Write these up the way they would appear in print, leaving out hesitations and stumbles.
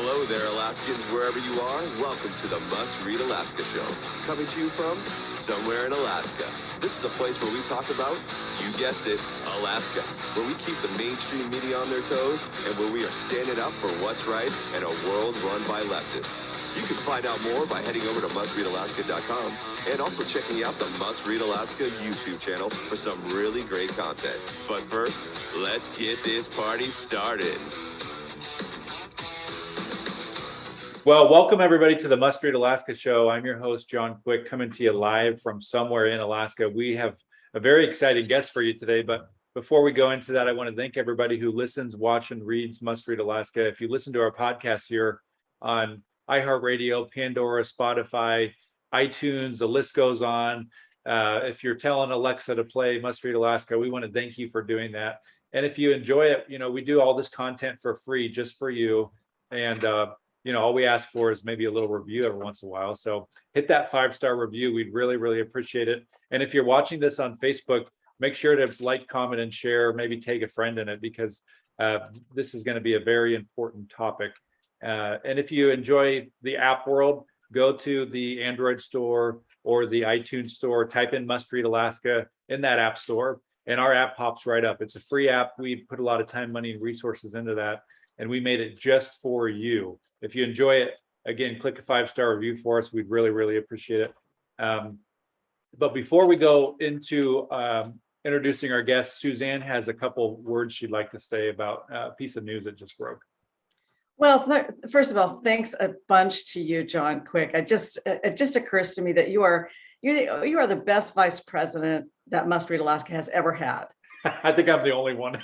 Hello there, Alaskans, wherever you are. Welcome to the Must Read Alaska Show. Coming to you from somewhere in Alaska. This is the place where we talk about, you guessed it, Alaska. Where we keep the mainstream media on their toes and where we are standing up for what's right in a world run by leftists. You can find out more by heading over to mustreadalaska.com and also checking out the Must Read Alaska YouTube channel for some really great content. But first, let's get this party started. Well, welcome everybody to the Must Read Alaska Show. I'm your host, John Quick, coming to you live from somewhere in Alaska. We have a very exciting guest for you today, but before we go into that, I want to thank everybody who listens, watches, and reads Must Read Alaska. If you listen to our podcast here on iHeartRadio, Pandora, Spotify, iTunes, the list goes on. If you're telling Alexa to play Must Read Alaska, we want to thank you for doing that. And if you enjoy it, we do all this content for free, just for you. And all we ask for is maybe a little review every once in a while. So hit that 5-star review. We'd really, really appreciate it. And if you're watching this on Facebook, make sure to like, comment, and share, maybe tag a friend in it, because this is going to be a very important topic. And if you enjoy the app world, go to the Android store or the iTunes store, type in Must Read Alaska in that app store, and our app pops right up. It's a free app. We put a lot of time, money, and resources into that, and we made it just for you. If you enjoy it, again, click a 5-star review for us. We'd really, really appreciate it. But before we go into introducing our guest, Suzanne has a couple words she'd like to say about a piece of news that just broke. Well, first of all, thanks a bunch to you, John Quick. It just occurs to me that you are the best vice president that Must Read Alaska has ever had. I think I'm the only one.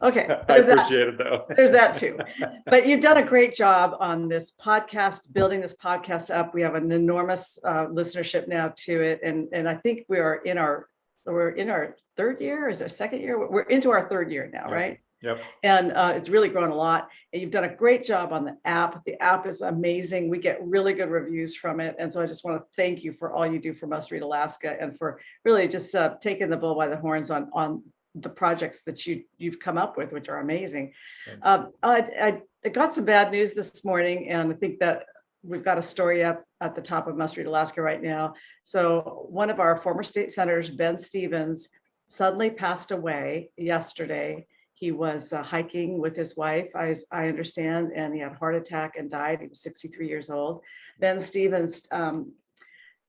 Okay. I appreciate it though. There's that too. But you've done a great job on this podcast, building this podcast up. We have an enormous listenership now to it. And I think we're in our third year. Is it second year? We're into our third year now, right? Yep. And it's really grown a lot. And you've done a great job on the app. The app is amazing. We get really good reviews from it. And so I just want to thank you for all you do for Must Read Alaska and for really just taking the bull by the horns on the projects that you've come up with, which are amazing. I got some bad news this morning, and I think that we've got a story up at the top of Must Read Alaska right now. So one of our former state senators, Ben Stevens, suddenly passed away yesterday. He was hiking with his wife, I understand, and he had a heart attack and died. He was 63 years old. Ben Stevens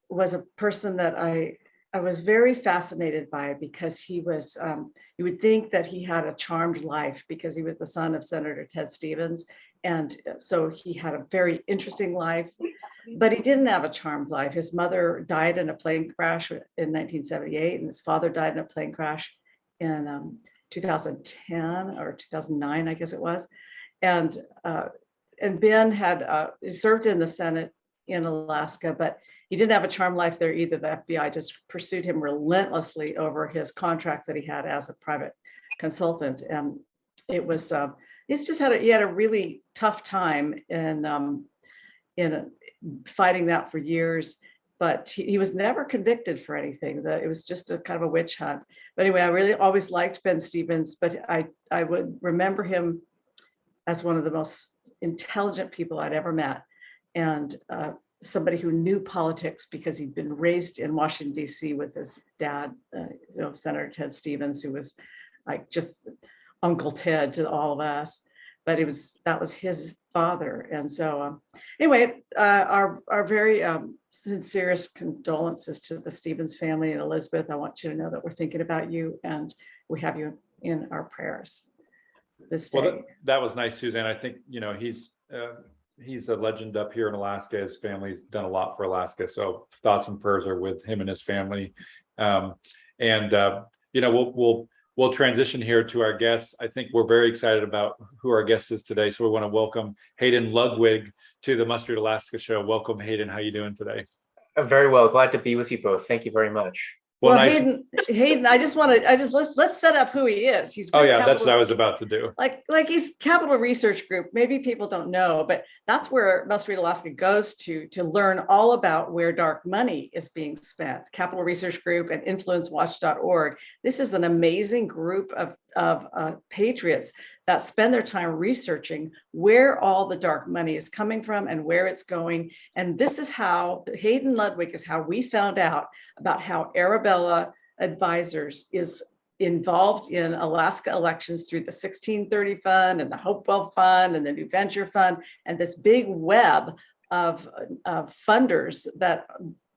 was a person that I was very fascinated by, because he was, you would think that he had a charmed life because he was the son of Senator Ted Stevens. And so he had a very interesting life, but he didn't have a charmed life. His mother died in a plane crash in 1978, and his father died in a plane crash in 2010 or 2009, I guess it was. And Ben had served in the Senate in Alaska, but he didn't have a charmed life there either. The FBI just pursued him relentlessly over his contract that he had as a private consultant. And it was, he had a really tough time in fighting that for years. But he was never convicted for anything. It was just a kind of a witch hunt. But anyway, I really always liked Ben Stevens, but I would remember him as one of the most intelligent people I'd ever met, and somebody who knew politics because he'd been raised in Washington, D.C. with his dad, Senator Ted Stevens, who was like just Uncle Ted to all of us. But that was his father. And so anyway, our very sincerest condolences to the Stevens family, and Elizabeth. I want you to know that we're thinking about you, and we have you in our prayers this day. Well, that was nice, Suzanne. I think, he's a legend up here in Alaska. His family's done a lot for Alaska. So thoughts and prayers are with him and his family. We'll transition here to our guests. I think we're very excited about who our guest is today. So we want to welcome Hayden Ludwig to the Must Read Alaska Show. Welcome, Hayden. How are you doing today? I'm very well. Glad to be with you both. Thank you very much. Well, nice. Hayden, let's set up who he is. He's that's what I was about to do. Like he's Capital Research Group. Maybe people don't know, but that's where Must Read Alaska goes to learn all about where dark money is being spent. Capital Research Group and InfluenceWatch.org. This is an amazing group of patriots that spend their time researching where all the dark money is coming from and where it's going. And this is how Hayden Ludwig is how we found out about how Arabella Advisors is involved in Alaska elections through the 1630 Fund and the Hopewell Fund and the New Venture Fund and this big web of funders that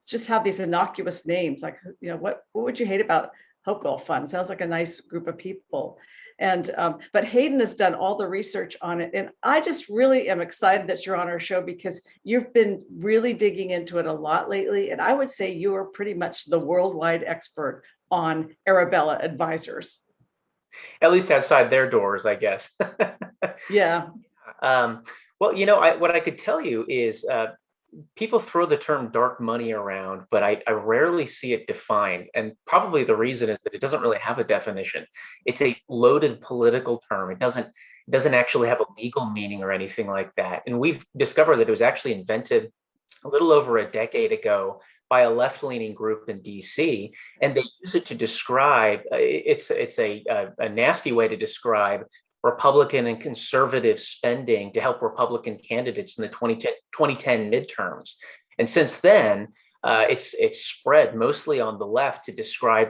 just have these innocuous names. Like, what would you hate about Hopewell Fund? Sounds like a nice group of people. And but Hayden has done all the research on it. And I just really am excited that you're on our show because you've been really digging into it a lot lately. And I would say you are pretty much the worldwide expert on Arabella Advisors. At least outside their doors, I guess. Yeah. Well, what I could tell you is people throw the term dark money around, but I rarely see it defined. And probably the reason is that it doesn't really have a definition. It's a loaded political term. It doesn't actually have a legal meaning or anything like that. And we've discovered that it was actually invented a little over a decade ago by a left-leaning group in DC, and they use it to describe, it's a nasty way to describe Republican and conservative spending to help Republican candidates in the 2010 midterms. And since then, it's spread mostly on the left to describe,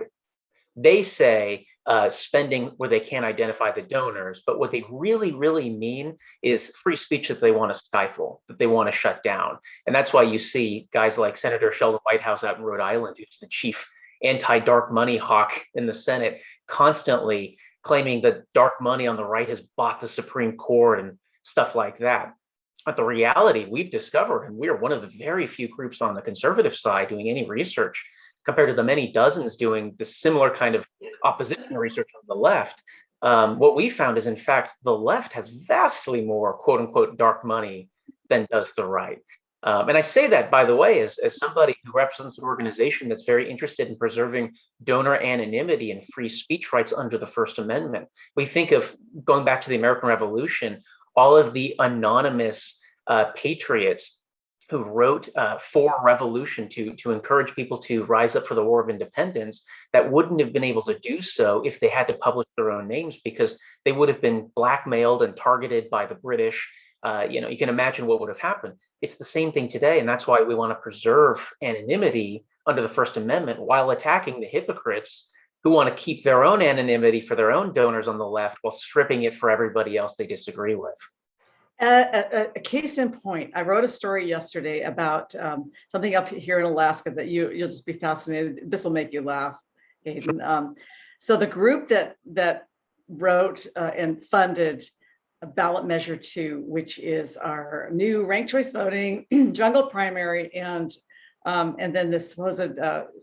they say, spending where they can't identify the donors, but what they really, really mean is free speech that they want to stifle, that they want to shut down. And that's why you see guys like Senator Sheldon Whitehouse out in Rhode Island, who's the chief anti-dark money hawk in the Senate, constantly claiming that dark money on the right has bought the Supreme Court and stuff like that. But the reality we've discovered, and we're one of the very few groups on the conservative side doing any research compared to the many dozens doing the similar kind of opposition research on the left, what we found is, in fact, the left has vastly more quote unquote dark money than does the right. And I say that, by the way, as somebody who represents an organization that's very interested in preserving donor anonymity and free speech rights under the First Amendment. We think of going back to the American Revolution, all of the anonymous patriots who wrote for revolution to encourage people to rise up for the War of Independence that wouldn't have been able to do so if they had to publish their own names because they would have been blackmailed and targeted by the British. You can imagine what would have happened. It's the same thing today, and that's why we want to preserve anonymity under the First Amendment while attacking the hypocrites who want to keep their own anonymity for their own donors on the left while stripping it for everybody else they disagree with. A case in point, I wrote a story yesterday about something up here in Alaska that you'll just be fascinated. This will make you laugh, Hayden. So the group that wrote and funded ballot measure 2, which is our new ranked choice voting, jungle primary, and then this supposed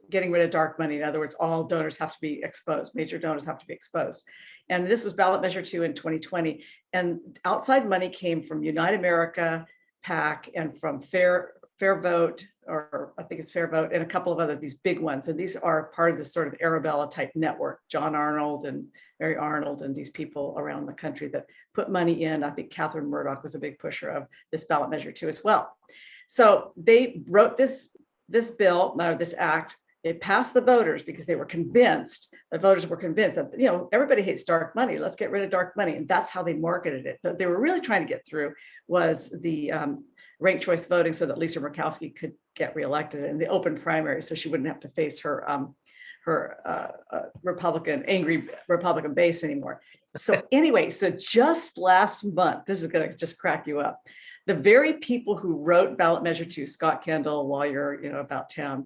getting rid of dark money. In other words, all donors have to be exposed, major donors have to be exposed. And this was ballot measure 2 in 2020. And outside money came from Unite America, PAC, and from Fair Vote, or I think it's Fair Vote, and a couple of other, these big ones. And these are part of this sort of Arabella type network, John Arnold and Mary Arnold and these people around the country that put money in. I think Catherine Murdoch was a big pusher of this ballot measure 2 as well. So they wrote this bill, or this act. It passed the voters because they were convinced, the voters were convinced that, everybody hates dark money. Let's get rid of dark money. And that's how they marketed it. What they were really trying to get through was the ranked choice voting so that Lisa Murkowski could get reelected in the open primary so she wouldn't have to face her angry Republican base anymore. So anyway, so just last month, this is going to just crack you up. The very people who wrote ballot measure 2, Scott Kendall, a lawyer, about town,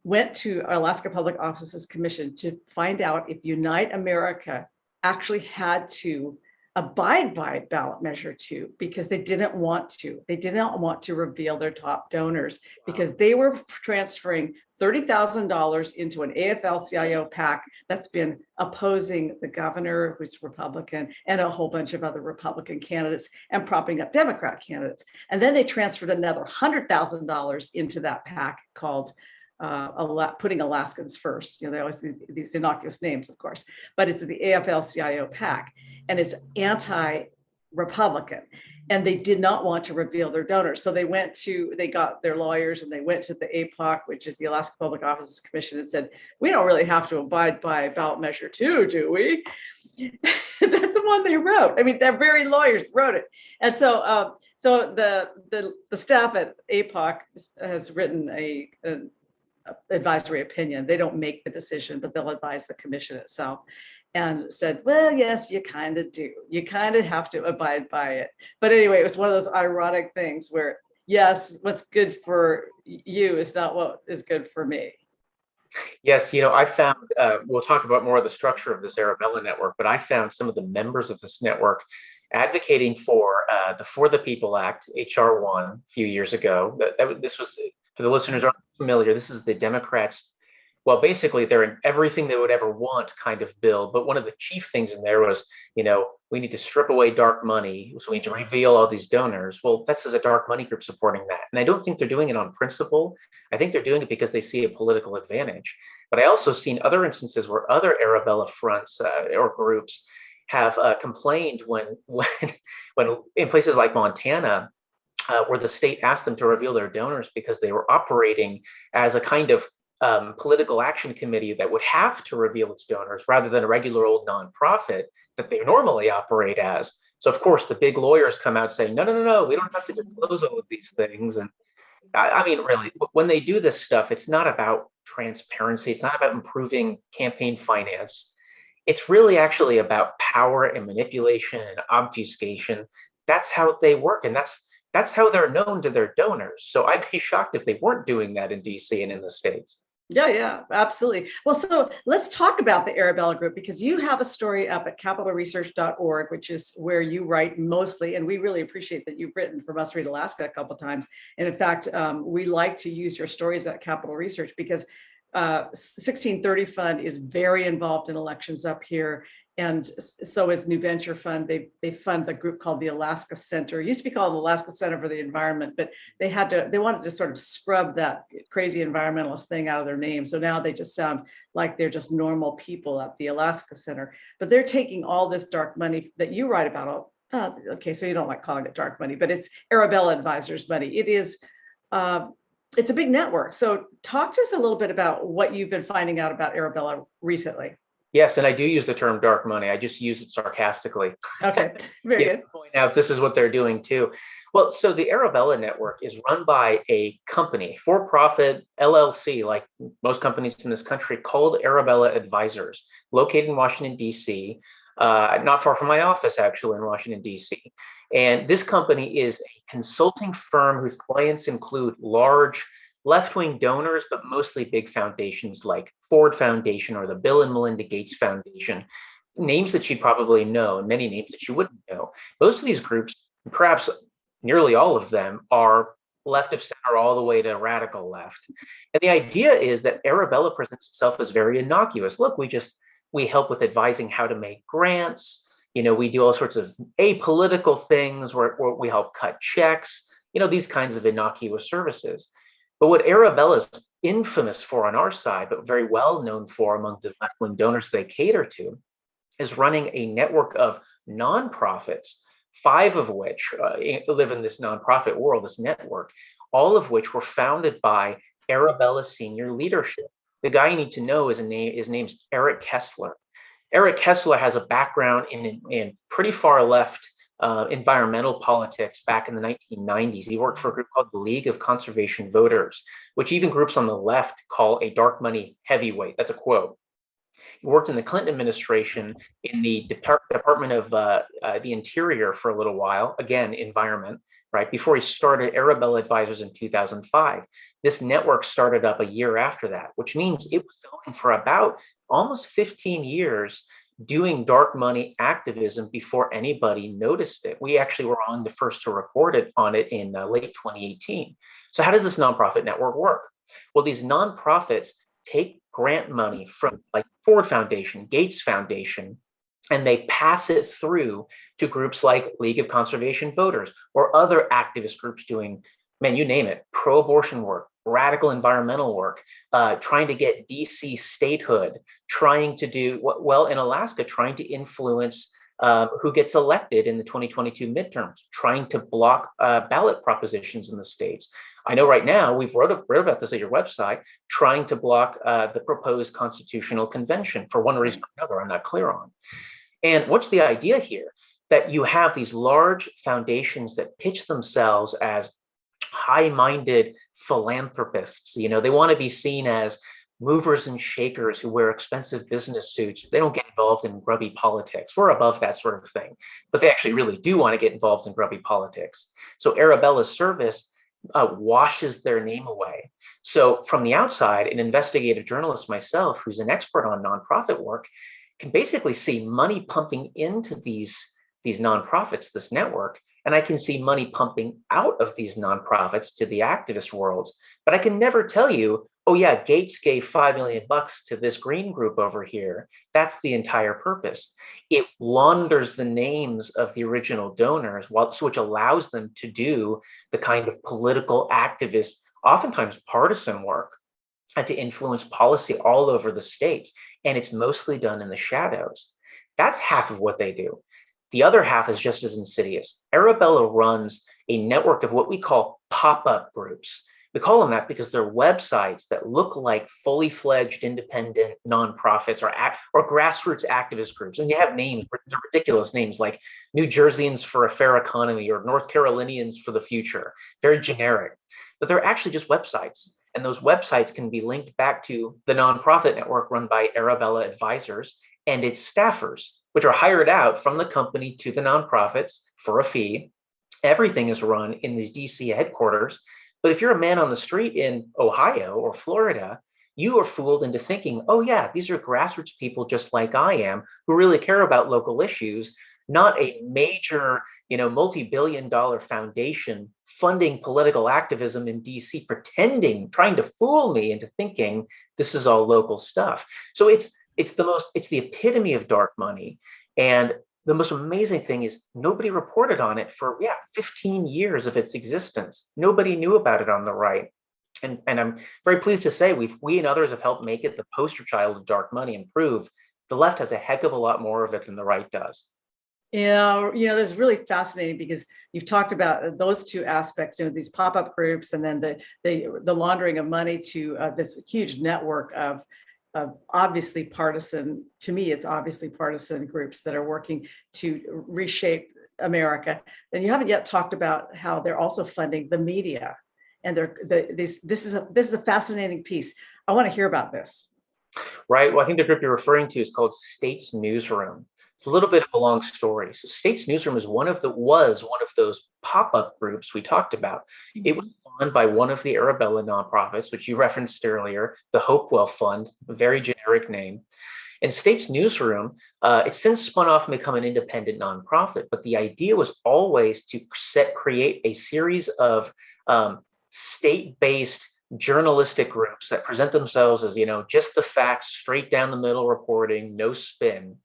went to Alaska Public Offices Commission to find out if Unite America actually had to abide by ballot measure 2 because they didn't want to. They did not want to reveal their top donors because they were transferring $30,000 into an AFL-CIO PAC that's been opposing the governor, who's Republican, and a whole bunch of other Republican candidates and propping up Democrat candidates. And then they transferred another $100,000 into that PAC called putting Alaskans first. They always these innocuous names, of course, but it's the AFL-CIO PAC, and it's anti-Republican. And they did not want to reveal their donors. So they got their lawyers and they went to the APOC, which is the Alaska Public Offices Commission, and said, we don't really have to abide by ballot measure 2, do we? That's the one they wrote. I mean, their very lawyers wrote it. And so the staff at APOC has written an advisory opinion. They don't make the decision, but they'll advise the commission itself, and said, well, yes, you kind of do. You kind of have to abide by it. But anyway, it was one of those ironic things where, yes, what's good for you is not what is good for me. Yes, I found, we'll talk about more of the structure of this Arabella network, but I found some of the members of this network advocating for the For the People Act, HR 1, a few years ago. This was, for the listeners who aren't familiar, this is the Democrats. Well, basically, they're in everything they would ever want kind of bill. But one of the chief things in there was, we need to strip away dark money. So we need to reveal all these donors. Well, that's as a dark money group supporting that. And I don't think they're doing it on principle. I think they're doing it because they see a political advantage. But I also seen other instances where other Arabella fronts or groups have complained when in places like Montana, where the state asked them to reveal their donors because they were operating as a kind of political action committee that would have to reveal its donors rather than a regular old nonprofit that they normally operate as. So of course the big lawyers come out saying, no, we don't have to disclose all of these things. And I mean, really, when they do this stuff, it's not about transparency. It's not about improving campaign finance. It's really actually about power and manipulation and obfuscation. That's how they work. And that's how they're known to their donors. So I'd be shocked if they weren't doing that in DC and in the States. Yeah, absolutely. Well, so let's talk about the Arabella Group, because you have a story up at capitalresearch.org, which is where you write mostly. And we really appreciate that you've written for Must Read Alaska a couple of times. And in fact, we like to use your stories at Capital Research because 1630 Fund is very involved in elections up here. And so is New Venture Fund. They fund the group called the Alaska Center. It used to be called the Alaska Center for the Environment, but they wanted to sort of scrub that crazy environmentalist thing out of their name. So now they just sound like they're just normal people at the Alaska Center. But they're taking all this dark money that you write about. Okay, so you don't like calling it dark money, but it's Arabella Advisors money. It is. It's a big network. So talk to us a little bit about what you've been finding out about Arabella recently. Yes, and I do use the term dark money. I just use it sarcastically. Okay, very good. Point out this is what they're doing too. Well, so the Arabella network is run by a company, for-profit LLC, like most companies in this country, called Arabella Advisors, located in Washington, D.C., not far from my office, actually, in Washington, D.C. And this company is a consulting firm whose clients include large left-wing donors, but mostly big foundations like Ford Foundation or the Bill and Melinda Gates Foundation, names that you probably know, and many names that you wouldn't know. Most of these groups, perhaps nearly all of them, are left of center all the way to radical left. And the idea is that Arabella presents itself as very innocuous. Look, we help with advising how to make grants. We do all sorts of apolitical things where we help cut checks, these kinds of innocuous services. But what Arabella is infamous for on our side, but very well known for among the left-wing donors they cater to, is running a network of nonprofits, 5 of which live in this nonprofit world, this network, all of which were founded by Arabella's senior leadership. The guy you need to know his name's Eric Kessler. Eric Kessler has a background in pretty far left environmental politics back in the 1990s. He worked for a group called the League of Conservation Voters, which even groups on the left call a dark money heavyweight. That's a quote. He worked in the Clinton administration in the Department of the Interior for a little while, again, environment, right? Before he started Arabella Advisors in 2005. This network started up a year after that, which means it was going for about almost 15 years doing dark money activism before anybody noticed it. We actually were on the first to report on it in late 2018. So how does this nonprofit network work? Well, these nonprofits take grant money from like Ford Foundation, Gates Foundation, and they pass it through to groups like League of Conservation Voters or other activist groups doing, you name it, pro-abortion work, radical environmental work, trying to get DC statehood, trying to do, well, in Alaska, trying to influence who gets elected in the 2022 midterms, trying to block ballot propositions in the states. I know right now, we've wrote about this at your website, trying to block the proposed constitutional convention for one reason or another, I'm not clear on. And what's the idea here? That you have these large foundations that pitch themselves as high-minded philanthropists. They want to be seen as movers and shakers who wear expensive business suits. They don't get involved in grubby politics. We're above that sort of thing, but they actually really do want to get involved in grubby politics. So Arabella's service washes their name away. So from the outside, an investigative journalist myself, who's an expert on nonprofit work, can basically see money pumping into these nonprofits, this network, and I can see money pumping out of these nonprofits to the activist worlds. But I can never tell you, oh yeah, Gates gave $5 million to this green group over here. That's the entire purpose. It launders the names of the original donors, which allows them to do the kind of political activist, oftentimes partisan work, and to influence policy all over the states. And it's mostly done in the shadows. That's half of what they do. The other half is just as insidious. Arabella runs a network of what we call pop-up groups. We call them that because they're websites that look like fully fledged independent nonprofits or grassroots activist groups. And they have names, they're ridiculous names like New Jerseyans for a Fair Economy or North Carolinians for the Future. Very generic, but they're actually just websites. And those websites can be linked back to the nonprofit network run by Arabella Advisors and its staffers, which are hired out from the company to the nonprofits for a fee. Everything is run in these DC headquarters. But if you're a man on the street in Ohio or Florida, you are fooled into thinking, oh yeah, these are grassroots people just like I am who really care about local issues, not a major, multi-billion-dollar foundation funding political activism in DC, trying to fool me into thinking this is all local stuff. So it's the epitome of dark money. And the most amazing thing is nobody reported on it for 15 years of its existence. Nobody knew about it on the right. And I'm very pleased to say we and others have helped make it the poster child of dark money and prove the left has a heck of a lot more of it than the right does. Yeah, that's really fascinating because you've talked about those two aspects, these pop-up groups and then the laundering of money to this huge network of obviously partisan, to me, it's obviously partisan groups that are working to reshape America. Then you haven't yet talked about how they're also funding the media. And this is a fascinating piece. I want to hear about this. Right. Well, I think the group you're referring to is called States Newsroom. It's a little bit of a long story. So States Newsroom is was one of those pop-up groups we talked about. It was run by one of the Arabella nonprofits, which you referenced earlier, the Hopewell Fund, a very generic name. And States Newsroom, it's since spun off and become an independent nonprofit. But the idea was always to create a series of state-based journalistic groups that present themselves as, just the facts, straight down the middle reporting, no spin,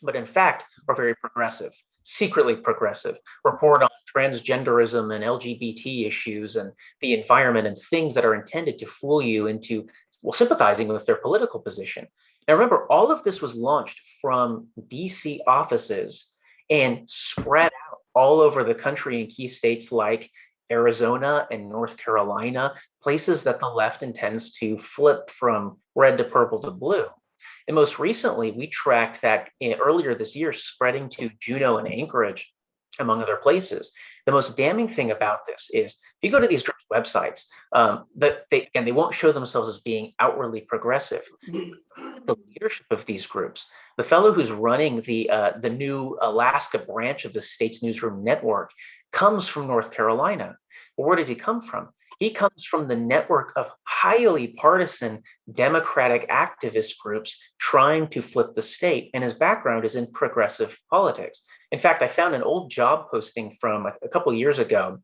but in fact are very progressive, secretly progressive, report on transgenderism and LGBT issues and the environment and things that are intended to fool you into sympathizing with their political position. Now, remember, all of this was launched from DC offices and spread out all over the country in key states like Arizona and North Carolina, places that the left intends to flip from red to purple to blue. And most recently, we tracked that earlier this year, spreading to Juneau and Anchorage, among other places. The most damning thing about this is if you go to these groups' websites, they won't show themselves as being outwardly progressive. The leadership of these groups, the fellow who's running the new Alaska branch of the States Newsroom Network, comes from North Carolina. Well, where does he come from? He comes from the network of highly partisan Democratic activist groups trying to flip the state, and his background is in progressive politics. In fact, I found an old job posting from a couple of years ago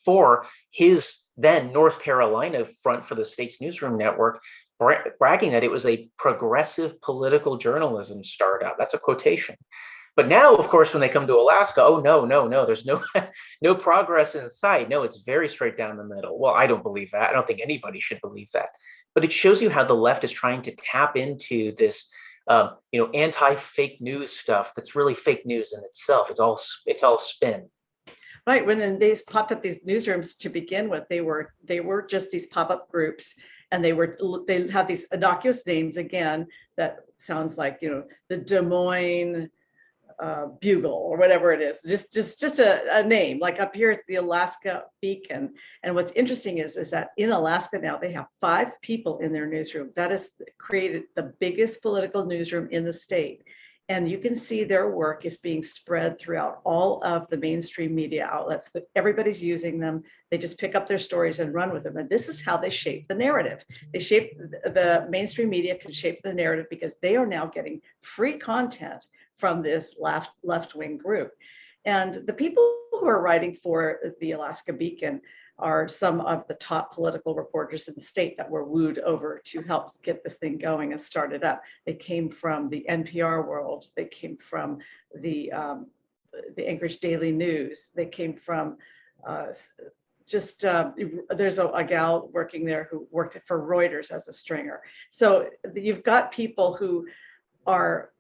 for his then North Carolina front for the States Newsroom Network, bragging that it was a progressive political journalism startup. That's a quotation. But now, of course, when they come to Alaska, oh, no, there's no progress in sight. No, it's very straight down the middle. Well, I don't believe that. I don't think anybody should believe that. But it shows you how the left is trying to tap into this, anti-fake news stuff that's really fake news in itself. It's all spin. Right. When they popped up these newsrooms to begin with, they were just these pop-up groups, and they have these innocuous names again that sounds like the Des Moines Bugle or whatever it is, just a name. Like up here, it's the Alaska Beacon. And what's interesting is that in Alaska now, they have 5 people in their newsroom. That has created the biggest political newsroom in the state. And you can see their work is being spread throughout all of the mainstream media outlets. That everybody's using them. They just pick up their stories and run with them. And this is how they shape the narrative. The mainstream media can shape the narrative because they are now getting free content from this left-wing group. And the people who are writing for the Alaska Beacon are some of the top political reporters in the state that were wooed over to help get this thing going and start it up. They came from the NPR world. They came from the Anchorage Daily News. They came from there's a gal working there who worked for Reuters as a stringer. So you've got people who are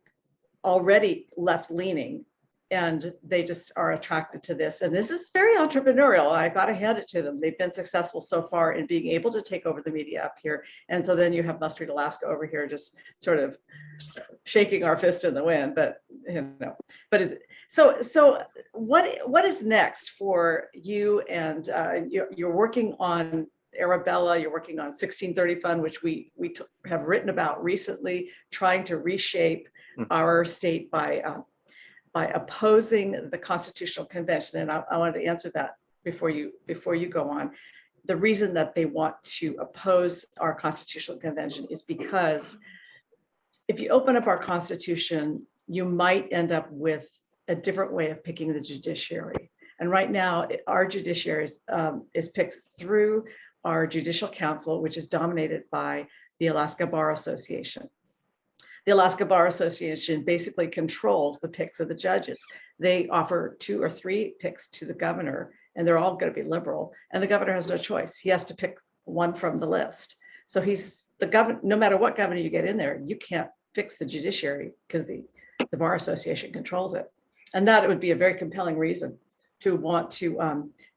already left-leaning, and they just are attracted to this. And this is very entrepreneurial. I got to hand it to them. They've been successful so far in being able to take over the media up here. And so then you have Must Read Alaska over here, just sort of shaking our fist in the wind. But so what is next for you? And you're working on Arabella, you're working on 1630 Fund, which we have written about recently, trying to reshape our state by opposing the Constitutional Convention. And I wanted to answer that before you go on. The reason that they want to oppose our Constitutional Convention is because if you open up our Constitution, you might end up with a different way of picking the judiciary. And right now, our judiciary is picked through our Judicial Council, which is dominated by the Alaska Bar Association. The Alaska Bar Association basically controls the picks of the judges. They offer 2 or 3 picks to the governor, and they're all going to be liberal. And the governor has no choice. He has to pick one from the list. So he's the governor. No matter what governor you get in there, you can't fix the judiciary because the Bar Association controls it. And that would be a very compelling reason to want to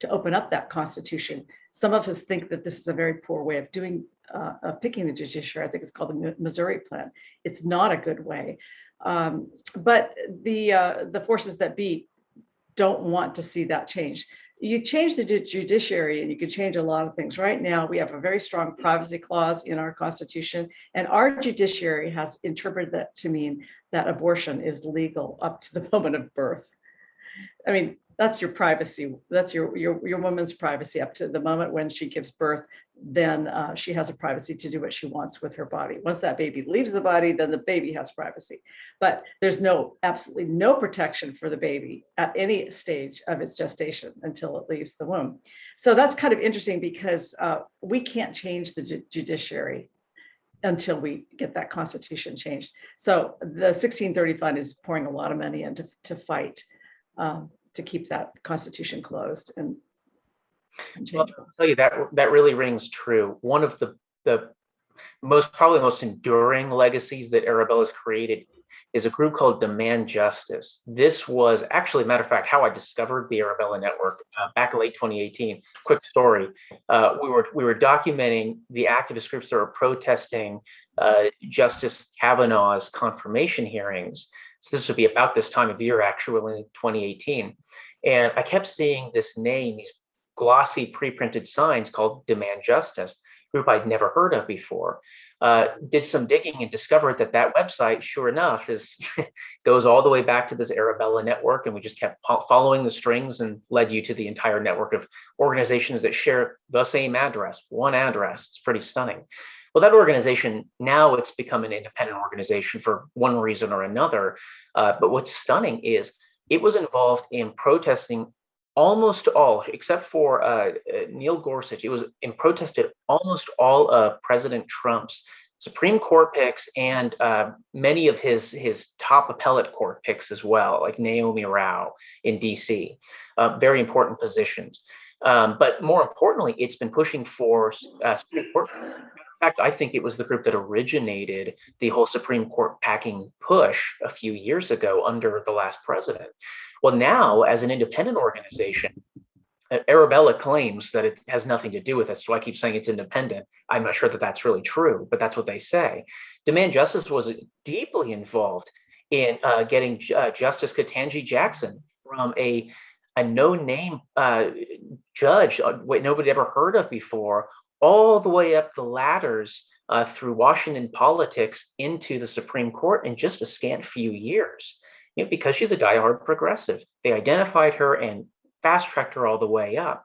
open up that Constitution. Some of us think that this is a very poor way of picking the judiciary. I think it's called the Missouri Plan. It's not a good way, but the forces that be don't want to see that change. You change the judiciary and you can change a lot of things. Right now, we have a very strong privacy clause in our Constitution, and our judiciary has interpreted that to mean that abortion is legal up to the moment of birth. I mean, that's your privacy. That's your woman's privacy up to the moment when she gives birth. Then she has a privacy to do what she wants with her body. Once that baby leaves the body, then the baby has privacy. But there's absolutely no protection for the baby at any stage of its gestation until it leaves the womb. So that's kind of interesting because we can't change the judiciary until we get that Constitution changed. So the 1630 Fund is pouring a lot of money in to fight to keep that Constitution closed and change. Well, I'll tell you that really rings true. One of the probably most enduring legacies that Arabella's created is a group called Demand Justice. This was actually, matter of fact, how I discovered the Arabella Network back in late 2018. Quick story: we were documenting the activist groups that were protesting Justice Kavanaugh's confirmation hearings. So this would be about this time of year, actually, in 2018. And I kept seeing this name, these glossy pre-printed signs called Demand Justice, a group I'd never heard of before. Did some digging and discovered that website, sure enough, goes all the way back to this Arabella network. And we just kept following the strings and led you to the entire network of organizations that share the same address, one address. It's pretty stunning. Well, that organization, now it's become an independent organization for one reason or another. But what's stunning is it was involved in protesting almost all, except for Neil Gorsuch, it was protested almost all of President Trump's Supreme Court picks and many of his top appellate court picks as well, like Naomi Rao in DC, very important positions. But more importantly, it's been pushing for Supreme Court. In fact, I think it was the group that originated the whole Supreme Court packing push a few years ago under the last president. Well, now, as an independent organization, Arabella claims that it has nothing to do with it. So I keep saying it's independent. I'm not sure that that's really true, but that's what they say. Demand Justice was deeply involved in getting Justice Ketanji Jackson from a no-name judge, what nobody ever heard of before, all the way up the ladders through Washington politics into the Supreme Court in just a scant few years. Because she's a diehard progressive. They identified her and fast-tracked her all the way up.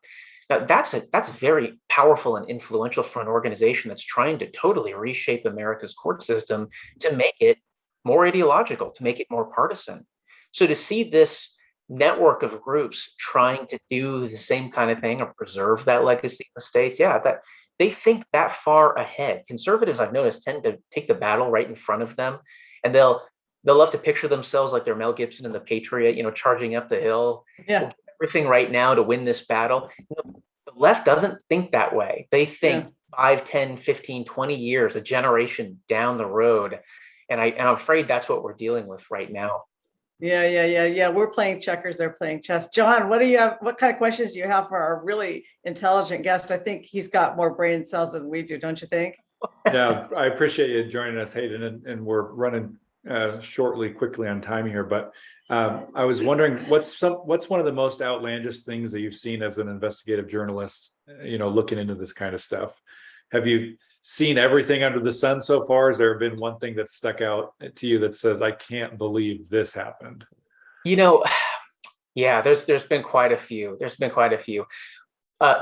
Now, that's very powerful and influential for an organization that's trying to totally reshape America's court system to make it more ideological, to make it more partisan. So to see this network of groups trying to do the same kind of thing or preserve that legacy in the states, that they think that far ahead. Conservatives, I've noticed, tend to take the battle right in front of them, and they'll love to picture themselves like they're Mel Gibson in The Patriot, charging up the hill. Yeah. We'll do everything right now to win this battle. The left doesn't think that way. They think 5, 10, 15, 20 years, a generation down the road. And I'm afraid that's what we're dealing with right now. Yeah. We're playing checkers, they're playing chess. John, what do you have? What kind of questions do you have for our really intelligent guest? I think he's got more brain cells than we do, don't you think? Yeah, I appreciate you joining us, Hayden, and we're running quickly on time here, but I was wondering what's one of the most outlandish things that you've seen as an investigative journalist, looking into this kind of stuff. Have you seen everything under the sun so far? Has there been one thing that stuck out to you that says, I can't believe this happened? Yeah, there's been quite a few.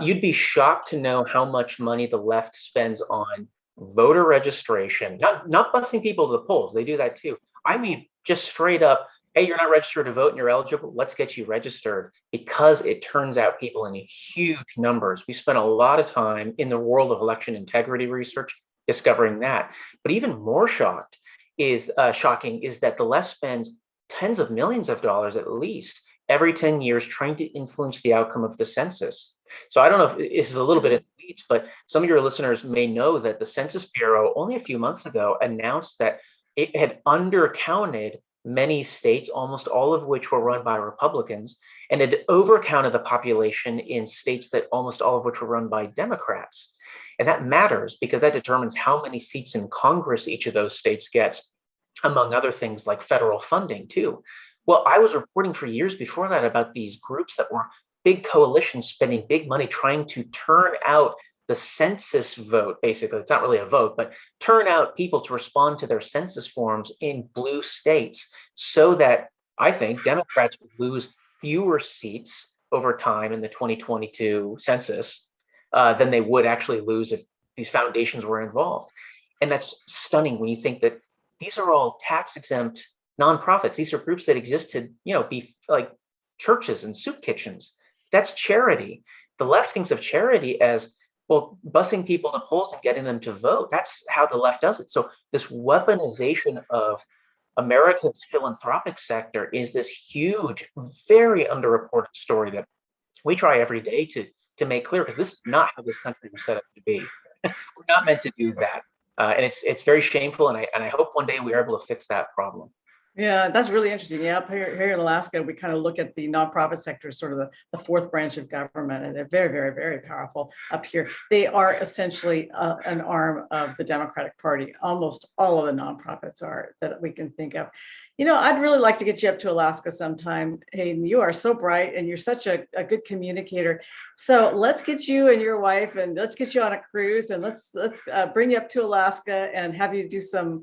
You'd be shocked to know how much money the left spends on voter registration, not busing people to the polls. They do that too. I mean, just straight up, hey, you're not registered to vote and you're eligible. Let's get you registered, because it turns out people in huge numbers. We spent a lot of time in the world of election integrity research discovering that. But even more shocking is that the left spends tens of millions of dollars at least every 10 years trying to influence the outcome of the census. So I don't know if this is a little bit in the weeds, but some of your listeners may know that the Census Bureau only a few months ago announced that it had undercounted many states, almost all of which were run by Republicans, and it overcounted the population in states that almost all of which were run by Democrats. And that matters because that determines how many seats in Congress each of those states gets, among other things like federal funding too. Well, I was reporting for years before that about these groups that were big coalitions spending big money trying to turn out the census vote. Basically, it's not really a vote, but turn out people to respond to their census forms in blue states, so that I think Democrats would lose fewer seats over time in the 2022 census than they would actually lose if these foundations were involved. And that's stunning when you think that these are all tax exempt nonprofits. These are groups that exist to, be like churches and soup kitchens. That's charity. The left thinks of charity as, well, busing people to polls and getting them to vote. That's how the left does it. So this weaponization of America's philanthropic sector is this huge, very underreported story that we try every day to make clear, because this is not how this country was set up to be. We're not meant to do that. And it's very shameful. And I hope one day we are able to fix that problem. Yeah, that's really interesting. Yeah, here in Alaska, we kind of look at the nonprofit sector as sort of the fourth branch of government, and they're very, very, very powerful up here. They are essentially an arm of the Democratic Party. Almost all of the nonprofits are, that we can think of. I'd really like to get you up to Alaska sometime, Hayden. You are so bright and you're such a good communicator. So let's get you and your wife, and let's get you on a cruise, and let's bring you up to Alaska and have you do some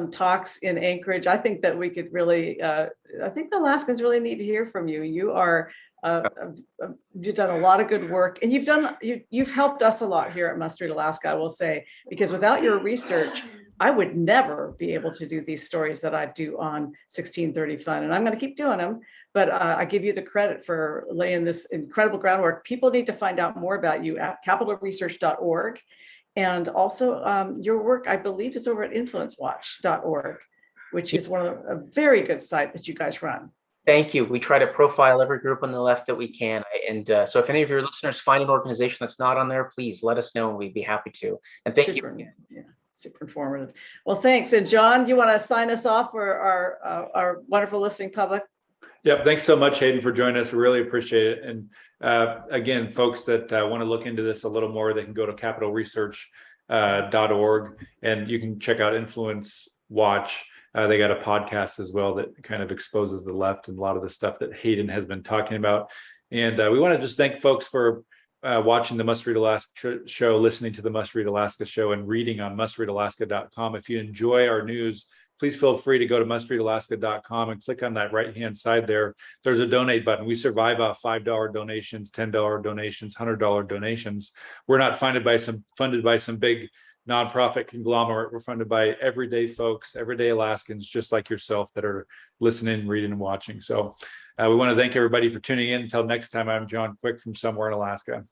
talks in Anchorage. I think that we could really, I think the Alaskans really need to hear from you. You are, you've done a lot of good work, and you've helped us a lot here at Must Read Alaska, I will say, because without your research, I would never be able to do these stories that I do on 1630 Fun, and I'm going to keep doing them. But I give you the credit for laying this incredible groundwork. People need to find out more about you at capitalresearch.org. And also your work, I believe, is over at influencewatch.org, which is a very good site that you guys run. Thank you. We try to profile every group on the left that we can. And so if any of your listeners find an organization that's not on there, please let us know and we'd be happy to. And thank you. Yeah, super informative. Well, thanks. And John, you want to sign us off for our wonderful listening public? Yep. Thanks so much, Hayden, for joining us. We really appreciate it. And again, folks that want to look into this a little more, they can go to capitalresearch.org and you can check out Influence Watch. They got a podcast as well that kind of exposes the left and a lot of the stuff that Hayden has been talking about. And we want to just thank folks for watching the Must Read Alaska show, listening to the Must Read Alaska show, and reading on mustreadalaska.com. If you enjoy our news, please feel free to go to mustreadalaska.com and click on that right-hand side there. There's a donate button. We survive off $5 donations, $10 donations, $100 donations. We're not funded by some big nonprofit conglomerate. We're funded by everyday folks, everyday Alaskans, just like yourself, that are listening, reading, and watching. So we want to thank everybody for tuning in. Until next time, I'm John Quick from somewhere in Alaska.